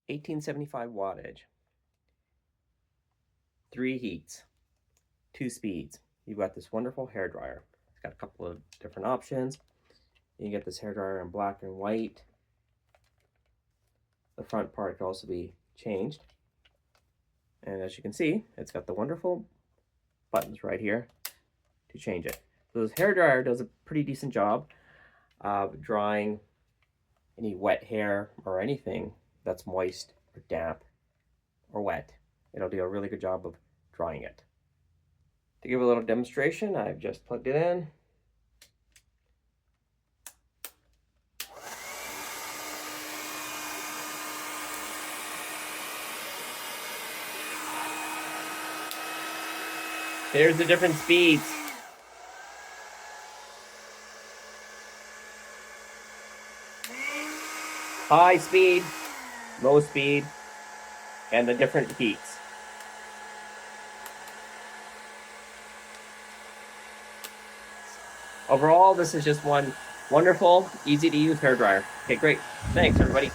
1875 wattage, 3 heats, 2 speeds. You've got this wonderful hair dryer. It's got a couple of different options. You can get this hair dryer in black and white. The front part can also be changed. And as you can see, it's got the wonderful buttons right here to change it. So this hair dryer does a pretty decent job of drying any wet hair or anything that's moist or damp or wet. It'll do a really good job of drying it. To give a little demonstration, I've just plugged it in. There's the different speeds. High speed, low speed, and the different heats. Overall, this is just one wonderful, easy to use hairdryer. Okay, great. Thanks, everybody.